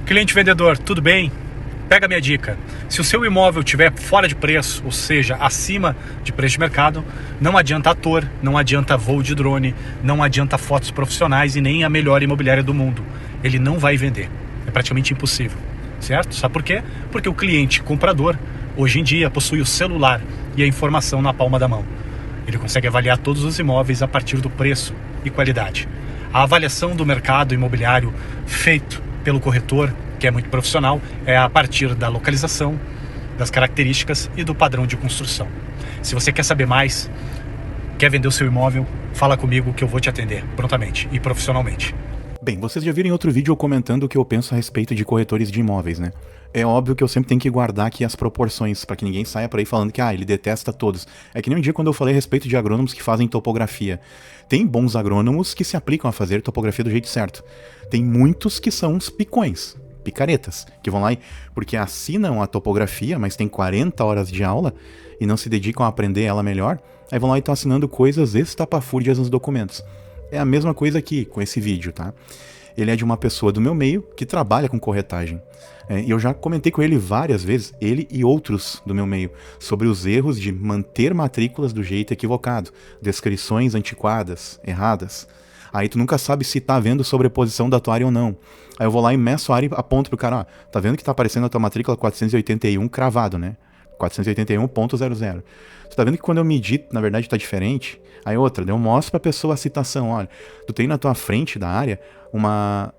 Cliente vendedor, tudo bem? Pega a minha dica. Se o seu imóvel estiver fora de preço, ou seja, acima de preço de mercado, não adianta ator, não adianta voo de drone, não adianta fotos profissionais e nem a melhor imobiliária do mundo. Ele não vai vender. É praticamente impossível, certo? Sabe por quê? Porque o cliente comprador, hoje em dia, possui o celular e a informação na palma da mão. Ele consegue avaliar todos os imóveis a partir do preço e qualidade. A avaliação do mercado imobiliário feito pelo corretor, que é muito profissional, é a partir da localização, das características e do padrão de construção. Se você quer saber mais, quer vender o seu imóvel, fala comigo que eu vou te atender prontamente e profissionalmente. Bem, vocês já viram em outro vídeo eu comentando o que eu penso a respeito de corretores de imóveis, né? É óbvio que eu sempre tenho que guardar aqui as proporções, para que ninguém saia por aí falando que ele detesta todos. É que nem um dia quando eu falei a respeito de agrônomos que fazem topografia. Tem bons agrônomos que se aplicam a fazer topografia do jeito certo. Tem muitos que são uns picões, picaretas, que vão lá porque assinam a topografia, mas tem 40 horas de aula e não se dedicam a aprender ela melhor, aí vão lá e estão assinando coisas estapafúrdias nos documentos. É a mesma coisa aqui com esse vídeo, tá? Ele é de uma pessoa do meu meio que trabalha com corretagem. E eu já comentei com ele várias vezes, ele e outros do meu meio, sobre os erros de manter matrículas do jeito equivocado, descrições antiquadas, erradas. Aí tu nunca sabe se tá vendo sobreposição da tua área ou não. Aí eu vou lá e meço a área e aponto pro cara, tá vendo que tá aparecendo a tua matrícula 481 cravado, né? 481.00. Você tá vendo que quando eu medir, na verdade tá diferente? Aí outra, eu mostro pra pessoa a citação, olha, tu tem na tua frente da área uma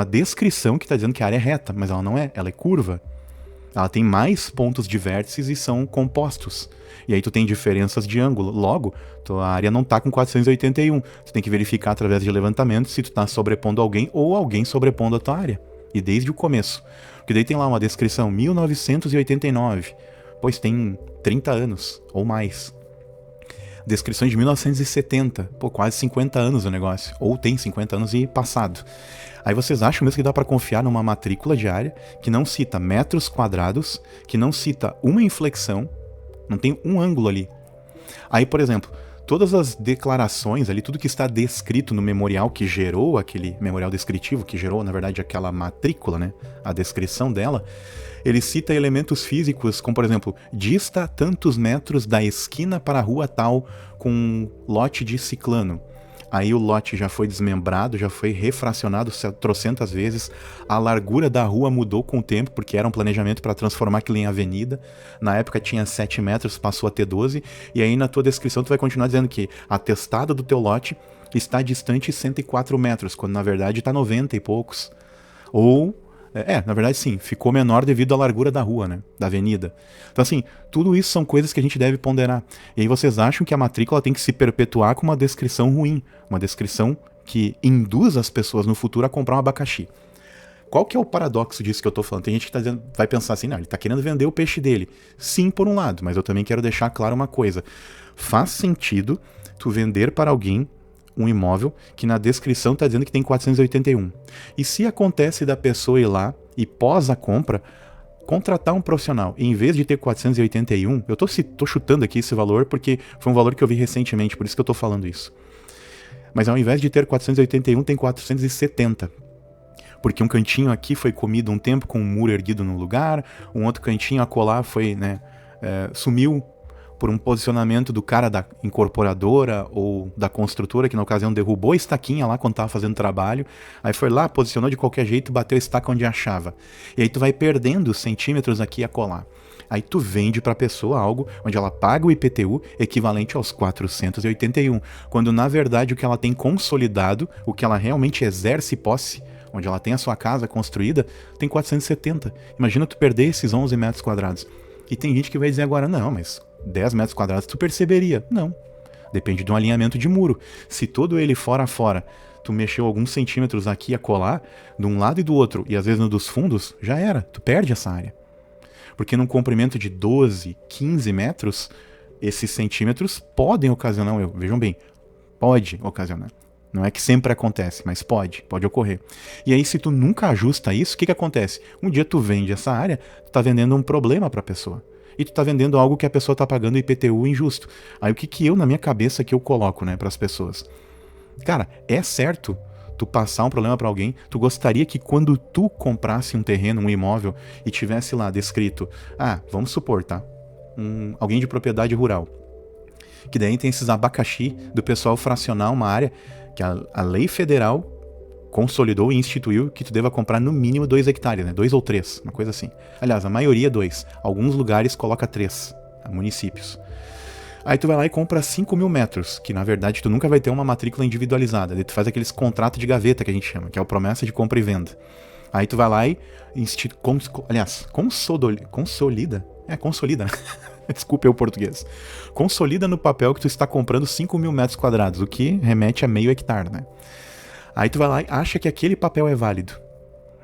descrição que tá dizendo que a área é reta, mas ela não é, ela é curva. Ela tem mais pontos de vértices e são compostos. E aí tu tem diferenças de ângulo. Logo, tua área não tá com 481. Tu tem que verificar através de levantamento se tu tá sobrepondo alguém ou alguém sobrepondo a tua área. E desde o começo. Porque daí tem lá uma descrição, 1989. Pois tem 30 anos ou mais. Descrições de 1970. Pô, quase 50 anos o negócio. Ou tem 50 anos e passado. Aí vocês acham mesmo que dá para confiar numa matrícula de área que não cita metros quadrados, que não cita uma inflexão, não tem um ângulo ali. Aí, por exemplo, todas as declarações ali, tudo que está descrito no memorial que gerou aquele memorial descritivo, que gerou, na verdade, aquela matrícula, né? A descrição dela, ele cita elementos físicos, como, por exemplo, dista tantos metros da esquina para a rua tal com lote de ciclano. Aí o lote já foi desmembrado, já foi refracionado trocentas vezes. A largura da rua mudou com o tempo, porque era um planejamento para transformar aquilo em avenida. Na época tinha 7 metros, passou a ter 12. E aí na tua descrição tu vai continuar dizendo que a testada do teu lote está distante 104 metros, quando na verdade está 90 e poucos. Ou... na verdade sim, ficou menor devido à largura da rua, né, da avenida. Então assim, tudo isso são coisas que a gente deve ponderar. E aí vocês acham que a matrícula tem que se perpetuar com uma descrição ruim, uma descrição que induz as pessoas no futuro a comprar um abacaxi. Qual que é o paradoxo disso que eu tô falando? Tem gente que vai pensar assim, não, ele tá querendo vender o peixe dele. Sim, por um lado, mas eu também quero deixar claro uma coisa. Faz sentido tu vender para alguém um imóvel que na descrição está dizendo que tem 481. E se acontece da pessoa ir lá e pós a compra, contratar um profissional, e em vez de ter 481, eu tô chutando aqui esse valor porque foi um valor que eu vi recentemente, por isso que eu tô falando isso. Mas ao invés de ter 481, tem 470. Porque um cantinho aqui foi comido um tempo com um muro erguido no lugar, um outro cantinho a colar foi, sumiu por um posicionamento do cara da incorporadora ou da construtora, que na ocasião derrubou a estaquinha lá quando tava fazendo trabalho, aí foi lá, posicionou de qualquer jeito, bateu a estaca onde achava. E aí tu vai perdendo centímetros aqui a colar. Aí tu vende pra pessoa algo onde ela paga o IPTU equivalente aos 481, quando na verdade o que ela tem consolidado, o que ela realmente exerce posse, onde ela tem a sua casa construída, tem 470. Imagina tu perder esses 11 metros quadrados. E tem gente que vai dizer agora, não, mas 10 metros quadrados tu perceberia. Não. Depende de um alinhamento de muro. Se todo ele fora a fora, tu mexeu alguns centímetros aqui a colar, de um lado e do outro, e às vezes no dos fundos, já era. Tu perde essa área. Porque num comprimento de 12, 15 metros, esses centímetros podem ocasionar um erro. Vejam bem, pode ocasionar. Não é que sempre acontece, mas pode ocorrer. E aí se tu nunca ajusta isso, o que acontece? Um dia tu vende essa área, tu tá vendendo um problema pra pessoa. E tu tá vendendo algo que a pessoa tá pagando IPTU injusto. Aí o que eu, na minha cabeça, que eu coloco, né, pras pessoas? Cara, é certo tu passar um problema pra alguém, tu gostaria que quando tu comprasse um terreno, um imóvel, e tivesse lá descrito, vamos supor, tá? Alguém de propriedade rural, que daí tem esses abacaxi do pessoal fracionar uma área que a lei federal consolidou e instituiu que tu deva comprar no mínimo 2 hectares, né? 2 ou 3, uma coisa assim. Aliás, a maioria 2. Alguns lugares coloca 3, municípios. Aí tu vai lá e compra 5.000 metros, que na verdade tu nunca vai ter uma matrícula individualizada. Daí tu faz aqueles contratos de gaveta que a gente chama, que é a promessa de compra e venda. Aí tu vai lá e consolida. Consolida, né? Desculpe o português. Consolida no papel que tu está comprando 5.000 metros quadrados, o que remete a meio hectare, né? Aí tu vai lá e acha que aquele papel é válido.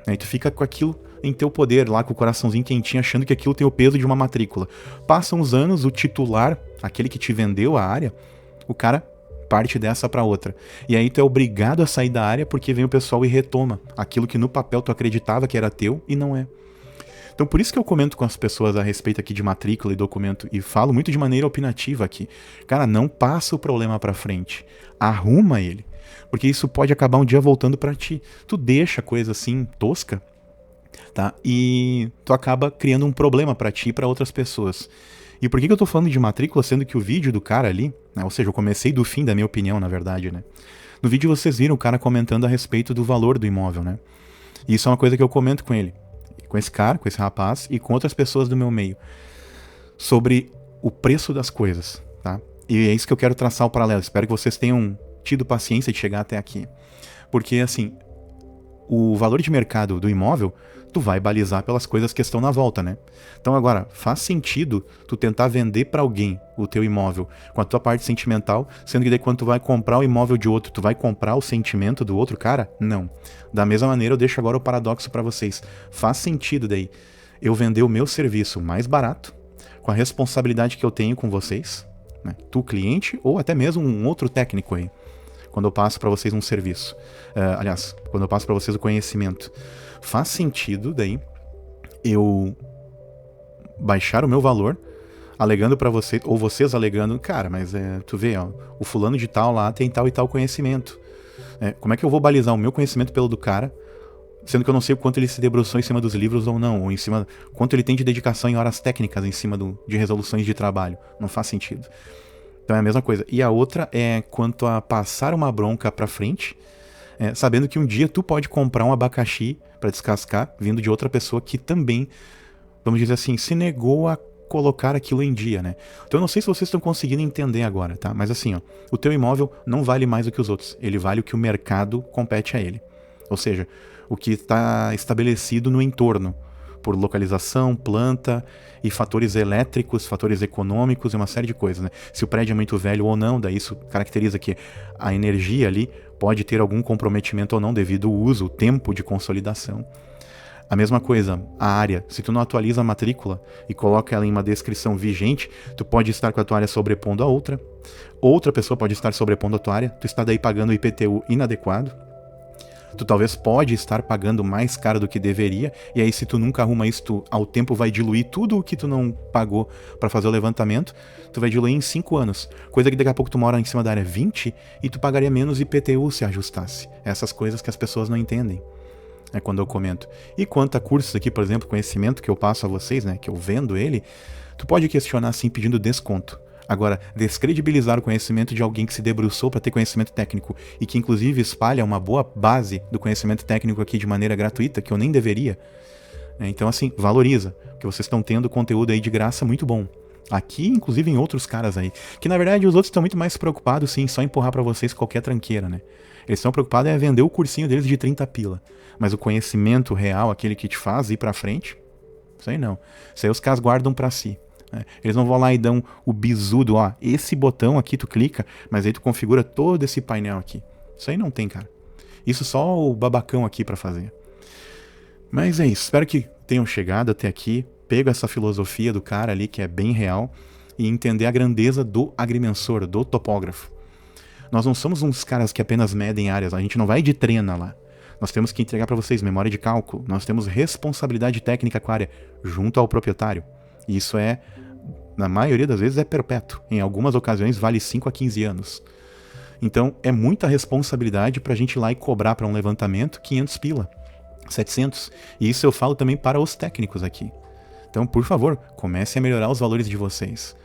Aí tu fica com aquilo em teu poder, lá com o coraçãozinho quentinho, achando que aquilo tem o peso de uma matrícula. Passam os anos, o titular, aquele que te vendeu a área, o cara parte dessa pra outra. E aí tu é obrigado a sair da área porque vem o pessoal e retoma aquilo que no papel tu acreditava que era teu e não é. Então por isso que eu comento com as pessoas a respeito aqui de matrícula e documento e falo muito de maneira opinativa aqui. Cara, não passa o problema pra frente. Arruma ele. Porque isso pode acabar um dia voltando pra ti. Tu deixa coisa assim, tosca, tá? E tu acaba criando um problema pra ti e pra outras pessoas. E por que eu tô falando de matrícula, sendo que o vídeo do cara ali, né, ou seja, eu comecei do fim da minha opinião, na verdade, né? No vídeo vocês viram o cara comentando a respeito do valor do imóvel, né? E isso é uma coisa que eu comento com ele. Com esse cara, com esse rapaz e com outras pessoas do meu meio. Sobre o preço das coisas, tá? E é isso que eu quero traçar o paralelo. Espero que vocês tenham tido paciência de chegar até aqui. Porque, assim, o valor de mercado do imóvel, tu vai balizar pelas coisas que estão na volta, né? Então agora, faz sentido tu tentar vender pra alguém o teu imóvel com a tua parte sentimental, sendo que daí quando tu vai comprar o imóvel de outro, tu vai comprar o sentimento do outro cara? Não. Da mesma maneira, eu deixo agora o paradoxo pra vocês. Faz sentido daí eu vender o meu serviço mais barato, com a responsabilidade que eu tenho com vocês, né? Tu cliente ou até mesmo um outro técnico aí, quando eu passo pra vocês um serviço. Aliás, quando eu passo pra vocês o conhecimento. Faz sentido daí eu baixar o meu valor, alegando pra vocês, ou vocês alegando, cara, mas tu vê, ó, o fulano de tal lá tem tal e tal conhecimento. Como é que eu vou balizar o meu conhecimento pelo do cara, sendo que eu não sei o quanto ele se debruçou em cima dos livros ou não, ou em cima, quanto ele tem de dedicação em horas técnicas em cima de resoluções de trabalho. Não faz sentido. Então é a mesma coisa. E a outra é quanto a passar uma bronca pra frente, sabendo que um dia tu pode comprar um abacaxi pra descascar, vindo de outra pessoa que também, vamos dizer assim, se negou a colocar aquilo em dia, né? Então eu não sei se vocês estão conseguindo entender agora, tá? Mas assim, ó, o teu imóvel não vale mais do que os outros. Ele vale o que o mercado compete a ele. Ou seja, o que está estabelecido no entorno, por localização, planta e fatores elétricos, fatores econômicos e uma série de coisas, né? Se o prédio é muito velho ou não, daí isso caracteriza que a energia ali pode ter algum comprometimento ou não devido ao uso, o tempo de consolidação. A mesma coisa, a área. Se tu não atualiza a matrícula e coloca ela em uma descrição vigente, tu pode estar com a tua área sobrepondo a outra pessoa pode estar sobrepondo a tua área, tu está daí pagando o IPTU inadequado, tu talvez pode estar pagando mais caro do que deveria, e aí se tu nunca arruma isso, tu ao tempo vai diluir tudo o que tu não pagou para fazer o levantamento, tu vai diluir em 5 anos, coisa que daqui a pouco tu mora em cima da área 20 e tu pagaria menos IPTU se ajustasse. Essas coisas que as pessoas não entendem, quando eu comento. E quanto a cursos aqui, por exemplo, conhecimento que eu passo a vocês, né, que eu vendo ele, tu pode questionar assim pedindo desconto. Agora, descredibilizar o conhecimento de alguém que se debruçou para ter conhecimento técnico e que inclusive espalha uma boa base do conhecimento técnico aqui de maneira gratuita, que eu nem deveria. Então assim, valoriza, porque vocês estão tendo conteúdo aí de graça muito bom. Aqui, inclusive em outros caras aí. Que na verdade os outros estão muito mais preocupados sim, só empurrar para vocês qualquer tranqueira, né? Eles estão preocupados em vender o cursinho deles de 30 pila. Mas o conhecimento real, aquele que te faz ir pra frente, isso aí não. Isso aí os caras guardam pra si. Eles não vão lá e dão o bisudo, ó, esse botão aqui tu clica, mas aí tu configura todo esse painel aqui. Isso aí não tem, cara. Isso só o babacão aqui pra fazer. Mas é isso, espero que tenham chegado até aqui, pego essa filosofia do cara ali, que é bem real, e entender a grandeza do agrimensor, do topógrafo. Nós não somos uns caras que apenas medem áreas, a gente não vai de trena lá. Nós temos que entregar para vocês memória de cálculo, nós temos responsabilidade técnica com a área, junto ao proprietário. E isso na maioria das vezes, é perpétuo. Em algumas ocasiões, vale 5 a 15 anos. Então é muita responsabilidade pra gente ir lá e cobrar pra um levantamento 500 pila, 700. E isso eu falo também para os técnicos aqui. Então, por favor, comece a melhorar os valores de vocês.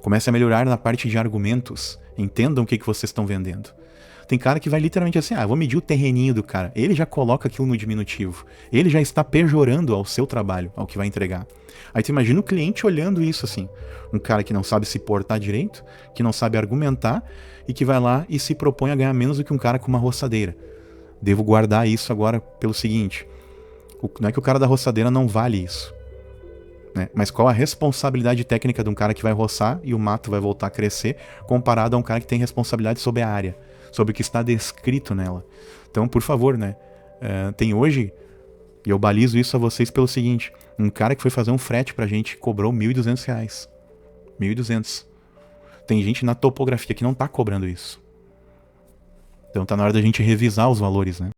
Comece a melhorar na parte de argumentos. Entendam o que vocês estão vendendo. Tem cara que vai literalmente assim, vou medir o terreninho do cara. Ele já coloca aquilo no diminutivo. Ele já está pejorando ao seu trabalho, ao que vai entregar. Aí tu imagina o cliente olhando isso assim. Um cara que não sabe se portar direito, que não sabe argumentar e que vai lá e se propõe a ganhar menos do que um cara com uma roçadeira. Devo guardar isso agora pelo seguinte. Não é que o cara da roçadeira não vale isso. Né? Mas qual a responsabilidade técnica de um cara que vai roçar e o mato vai voltar a crescer comparado a um cara que tem responsabilidade sobre a área, sobre o que está descrito nela. Então, por favor, né? Tem hoje, e eu balizo isso a vocês pelo seguinte, um cara que foi fazer um frete pra gente cobrou R$1.200. 1.200. Tem gente na topografia que não tá cobrando isso. Então tá na hora da gente revisar os valores, né?